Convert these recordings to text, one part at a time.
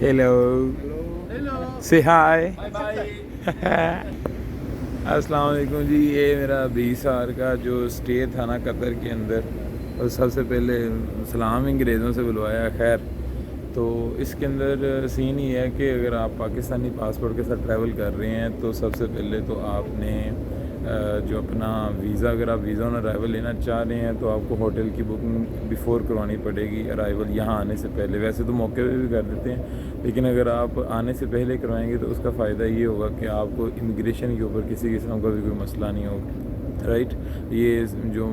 Hello, से हाय। अस्सलाम वालेकुम जी। ये मेरा 20 साल का जो स्टे था ना कतर के अंदर, और सबसे पहले सलाम अंग्रेज़ों से बुलवाया। खैर, तो इसके अंदर सीन ये है कि अगर आप पाकिस्तानी पासपोर्ट के साथ ट्रैवल कर रहे हैं तो सबसे पहले तो आपने जो अपना वीज़ा, अगर आप वीज़ा ऑन अराइवल लेना चाह रहे हैं तो आपको होटल की बुकिंग बिफ़ोर करवानी पड़ेगी अराइवल, यहाँ आने से पहले। वैसे तो मौके पे भी कर देते हैं, लेकिन अगर आप आने से पहले करवाएंगे तो उसका फ़ायदा ये होगा कि आपको इमिग्रेशन के ऊपर किसी किस्म का भी कोई मसला नहीं होगा। राइट, ये जो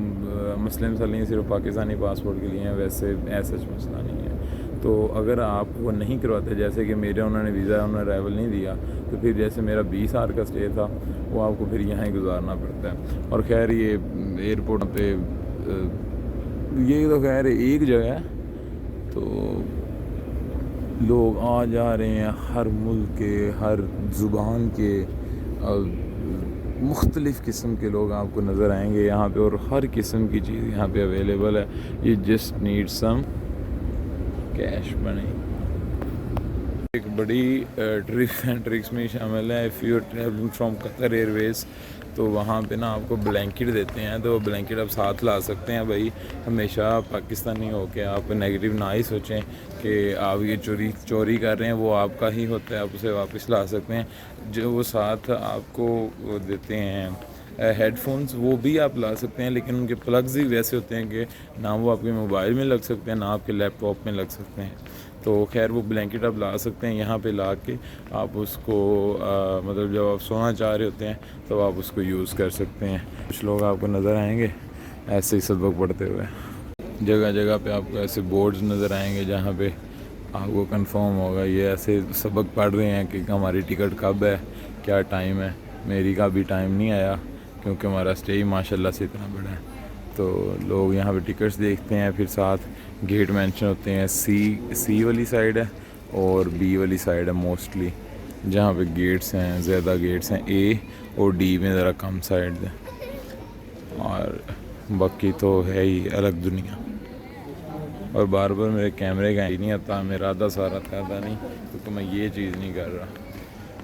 मसले मसले हैं सिर्फ पाकिस्तानी पासपोर्ट के लिए हैं, वैसे ऐसा मसला नहीं है। तो अगर आप वो नहीं करवाते, जैसे कि मेरे उन्होंने वीज़ा ऑन अराइवल नहीं दिया, तो फिर जैसे मेरा 20 आवर का स्टे था वो आपको फिर यहाँ ही गुजारना पड़ता है। और खैर ये एयरपोर्ट पे ये तो खैर एक जगह है, तो लोग आ जा रहे हैं हर मुल्क के, हर ज़ुबान के, मुख्तलिफ़ किस्म के लोग आपको नज़र आएंगे यहाँ पे, और हर किस्म की चीज़ यहाँ पे अवेलेबल है। ये just need some cash money. एक बड़ी ट्रिक्स एंड ट्रिक्स में शामिल है। If you are travelling from Qatar Airways, तो वहाँ पे ना आपको ब्लैंकेट देते हैं, तो ब्लैंकेट आप साथ ला सकते हैं। भाई हमेशा पाकिस्तानी हो के आप नेगेटिव ना ही सोचें कि आप ये चोरी कर रहे हैं, वो आपका ही होता है, आप उसे वापस ला सकते हैं। जो वो साथ आपको वो देते हैं हेडफोन्स, वो भी आप ला सकते हैं, लेकिन उनके प्लग्स ही वैसे होते हैं कि ना वो आपके मोबाइल में लग सकते हैं ना आपके लैपटॉप में लग सकते हैं। तो खैर वो ब्लैंकेट आप ला सकते हैं यहाँ पे ला के, आप उसको मतलब जब आप सोना चाह रहे होते हैं तो आप उसको यूज़ कर सकते हैं। कुछ लोग आपको नज़र आएंगे ऐसे ही सबक पढ़ते हुए, जगह जगह पे आपको ऐसे बोर्ड्स नज़र आएंगे जहाँ पे आपको कंफर्म होगा ये ऐसे सबक पढ़ रहे हैं कि हमारी टिकट कब है, क्या टाइम है। मेरी का भी टाइम नहीं आया क्योंकि हमारा स्टे ही माशाल्लाह से इतना बड़ा है। तो लोग यहाँ पे टिकट्स देखते हैं, फिर साथ गेट मेंशन होते हैं। सी वाली साइड है और बी वाली साइड है मोस्टली, जहाँ पे गेट्स हैं, ज़्यादा गेट्स हैं। ए और डी में ज़रा कम साइड है, और बाकी तो है ही अलग दुनिया। और बार बार मेरे कैमरे का ही नहीं आता, मेरा आधा सारा था नहीं, क्योंकि मैं ये चीज़ नहीं कर रहा।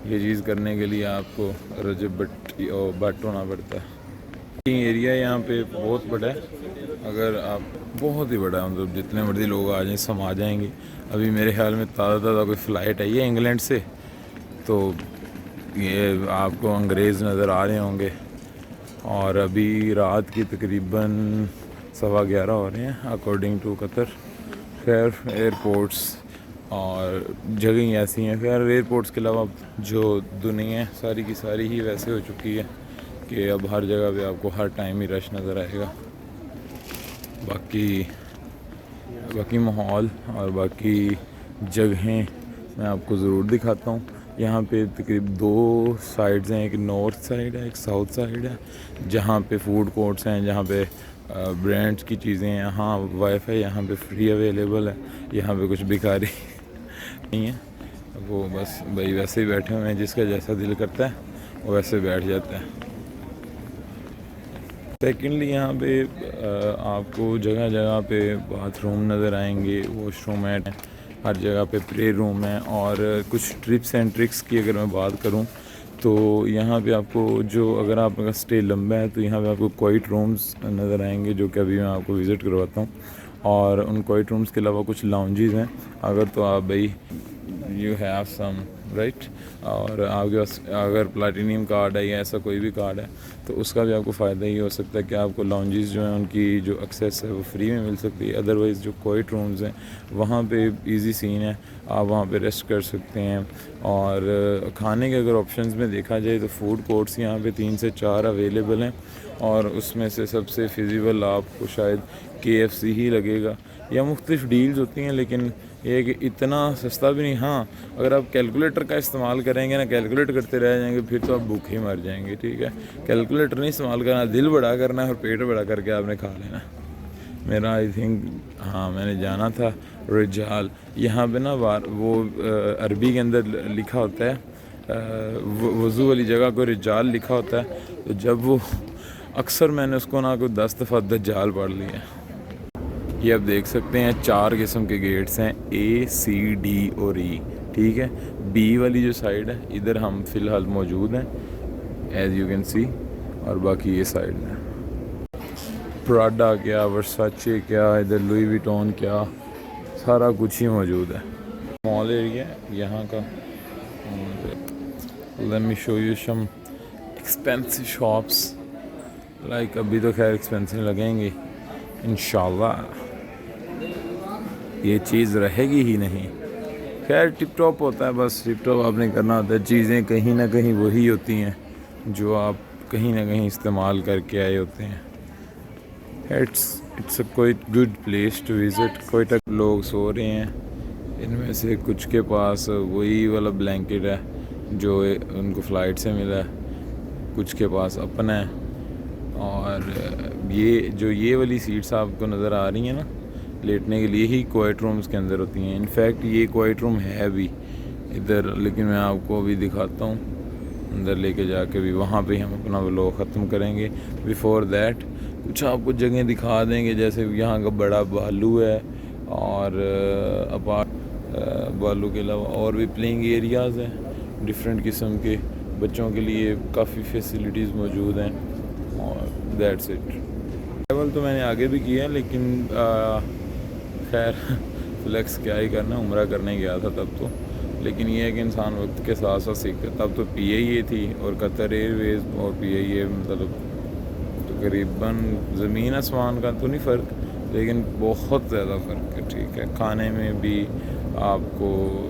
ये चीज़ करने के लिए आपको रजब बट होना पड़ता है। एरिया यहाँ पे बहुत बड़ा है, अगर आप बहुत ही बड़ा है, मतलब जितने मर्जी लोग आ जाएं समा जाएंगे। अभी मेरे ख्याल में ताज़ा कोई फ़्लाइट आई है इंग्लैंड से, तो ये आपको अंग्रेज़ नज़र आ रहे होंगे। और अभी रात की तकरीबन 11:15 हो रहे हैं अकॉर्डिंग टू कतर। खैर एयरपोर्ट्स और जगह ऐसी हैं। खैर एयरपोर्ट्स के अलावा जो दुनिया है सारी की सारी ही वैसे हो चुकी है कि अब हर जगह पे आपको हर टाइम ही रश नज़र आएगा। बाकी माहौल और बाकी जगहें मैं आपको ज़रूर दिखाता हूँ। यहाँ पे तकरीबन 2 साइड्स हैं, एक नॉर्थ साइड है एक साउथ साइड है, जहाँ पे फूड कोर्ट्स हैं, जहाँ पे ब्रांड्स की चीज़ें हैं। हाँ वाईफाई यहाँ पे फ्री अवेलेबल है, यहाँ पे कुछ भिखारी नहीं है, वो बस भाई वैसे ही बैठे हुए हैं, जिसका जैसा दिल करता है वो वैसे बैठ जाता है। सेकेंडली यहाँ पे आपको जगह जगह पे बाथरूम नज़र आएंगे, वॉशरूम है, हर जगह पे प्रे रूम है। और कुछ ट्रिप्स एंड ट्रिक्स की अगर मैं बात करूँ तो यहाँ पे आपको जो, अगर आपका स्टे लंबा है तो यहाँ पे आपको क्वाइट रूम्स नज़र आएंगे, जो कि अभी मैं आपको विज़िट करवाता हूँ। और उन क्वाइट रूम्स के अलावा कुछ लाउंजेस हैं, अगर तो आप भाई यू हैव सम राइट, और आपके पास अगर प्लैटिनियम कार्ड है या ऐसा कोई भी कार्ड है तो उसका भी आपको फ़ायदा ये हो सकता है कि आपको लाउंजेस जो हैं उनकी जो एक्सेस है वो फ्री में मिल सकती है। अदरवाइज़ जो क्वाइट रूम्स हैं वहाँ पे इजी सीन है, आप वहाँ पे रेस्ट कर सकते हैं। और खाने के अगर ऑप्शंस में देखा जाए तो फूड कोर्ट्स यहाँ पे 3 से 4 अवेलेबल हैं, और उसमें से सबसे फिजिबल आपको शायद KFC ही लगेगा, या मुख्तलिफ डील्स होती हैं, लेकिन ये है कि इतना सस्ता भी नहीं। हाँ अगर आप कैलकुलेटर का इस्तेमाल करेंगे ना, कैलकुलेट करते रह जाएंगे, फिर तो आप भूखे ही मर जाएंगे। ठीक है, कैलकुलेटर नहीं इस्तेमाल करना, दिल बड़ा करना है और पेट बड़ा करके आपने खा लेना। मेरा आई थिंक हाँ मैंने जाना था रिजाल, यहाँ पे ना वो अरबी के अंदर लिखा होता है वज़ू वाली जगह को रिजाल लिखा होता है, तो जब वो अक्सर मैंने उसको ना कोई 10 दफ़ा दज्जाल पढ़ लिया। ये आप देख सकते हैं 4 किस्म के गेट्स हैं, A, C, D और E। ठीक है। बी वाली जो साइड है इधर हम फ़िलहाल मौजूद हैं एज़ यू कैन सी, और बाकी ये साइड है प्राडा क्या, वर्साचे क्या, इधर लुई विटॉन क्या, सारा कुछ ही मौजूद है। मॉल एरिया यहाँ का। Let me show you some expensive shops. Like अभी तो खैर एक्सपेंसिव लगेंगे, इंशाल्लाह ये चीज़ रहेगी ही नहीं। खैर टिप टॉप होता है, बस टिप टॉप आपने करना होता है। चीज़ें कहीं ना कहीं वही होती हैं जो आप कहीं ना कहीं इस्तेमाल करके आए होते हैं। It's a quite good place to visit. कोई तक लोग सो रहे हैं, इनमें से कुछ के पास वही वाला ब्लैंकेट है जो उनको फ़्लाइट से मिला है, कुछ के पास अपना है। और ये वाली सीट्स आपको नज़र आ रही हैं ना लेटने के लिए, ही क्वाइट रूम्स के अंदर होती हैं। इनफैक्ट ये क्वाइट रूम है भी इधर, लेकिन मैं आपको अभी दिखाता हूँ अंदर लेके जाके भी, वहाँ पे हम अपना व्लॉग ख़त्म करेंगे। बिफ़ोर दैट कुछ आपको जगह दिखा देंगे, जैसे यहाँ का बड़ा भालू है, और भालू के अलावा और भी प्लेइंग एरियाज़ हैं डिफरेंट किस्म के, बच्चों के लिए काफ़ी फैसिलिटीज़ मौजूद हैं, और दैट्स इट। ट्रैवल तो मैंने आगे भी किया, लेकिन खैर फ्लेक्स क्या ही करना, उम्रा करने गया था तब तो। लेकिन ये है कि इंसान वक्त के साथ साथ सीखता। तब तो PIA थी और कतर एयरवेज़ और PIA, मतलब तकरीबन ज़मीन आसमान का तो नहीं फ़र्क, लेकिन बहुत ज़्यादा फ़र्क है। ठीक है, खाने में भी, आपको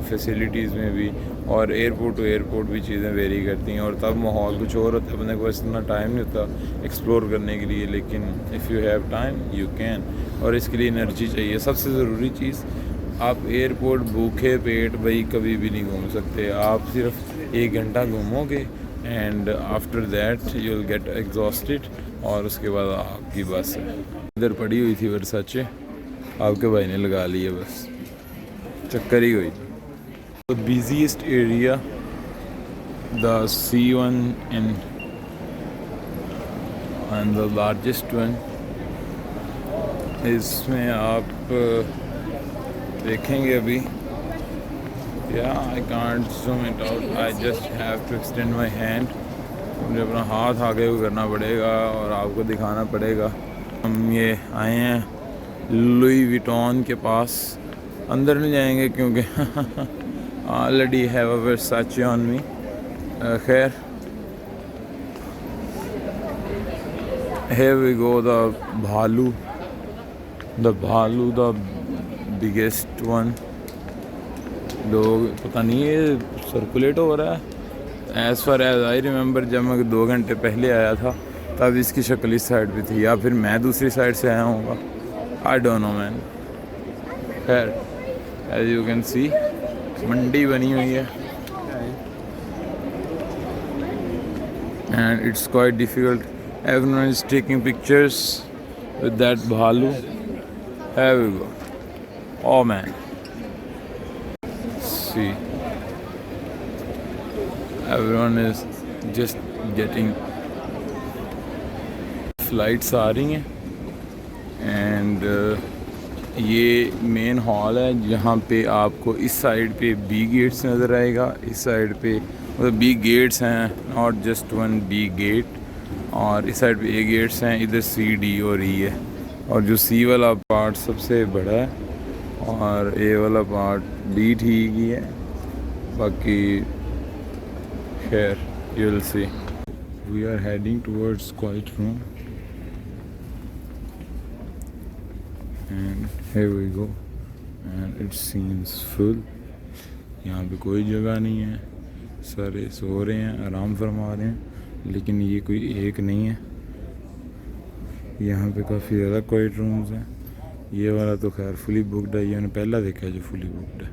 फैसिलिटीज़ में भी, और एयरपोर्ट टू एयरपोर्ट भी चीज़ें वेरी करती हैं। और तब माहौल कुछ और होता है, बंदे को इतना टाइम नहीं होता एक्सप्लोर करने के लिए, लेकिन if you have time you can. और इसके लिए एनर्जी चाहिए, सबसे ज़रूरी चीज़। आप एयरपोर्ट भूखे पेट भाई कभी भी नहीं घूम सकते। आप सिर्फ 1 घंटा घूमोगे and after that you will get exhausted, और उसके बाद आपकी बस है। इधर पड़ी हुई थी वर्साचे, आपके भाई ने लगा ली है, बस चक्कर ही हुई थी। The busiest area, the C1 and the largest one. इसमें आप देखेंगे अभी, या I can't zoom it out, I just have to extend my hand. मुझे अपना हाथ आगे करना पड़ेगा और आपको दिखाना पड़ेगा। हम ये आए हैं लुई विटॉन के पास, अंदर नहीं जाएंगे क्योंकि already have a Versace on me. खैर here we go, the भालू द बिगेस्ट वन। लोग पता नहीं ये सर्कुलेट हो रहा है। As far as I remember, जब मैं 2 घंटे पहले आया था तब इसकी शक्ल इस साइड पे थी, या फिर मैं दूसरी साइड से आया हूँगा, आई डोंट नो मैन। खैर एज यू कैन सी मंडी बनी हुई है, and it's quite difficult. Everyone is taking pictures with that भालू। Here we go. Oh man. See. Everyone is just getting flights आ रही हैं, and ये मेन हॉल है जहाँ पे आपको इस साइड पे B गेट्स नज़र आएगा, इस साइड पे मतलब B गेट्स हैं, not just one B gate, और इस साइड पे A गेट्स हैं, इधर C D और E है। और जो C वाला पार्ट सबसे बड़ा है, और A वाला पार्ट भी ठीक ही है, बाकी खैर you will see. We are heading towards quite room and here we go, and it seems full. यहाँ पे कोई जगह नहीं है, सारे सो रहे हैं, आराम फरमा रहे हैं, लेकिन ये कोई एक नहीं है। यहाँ पे काफ़ी ज़्यादा क्वाइट रूम्स हैं। ये वाला तो खैर फुली बुकड है, ये मैंने पहला देखा है जो फुली बुकड है।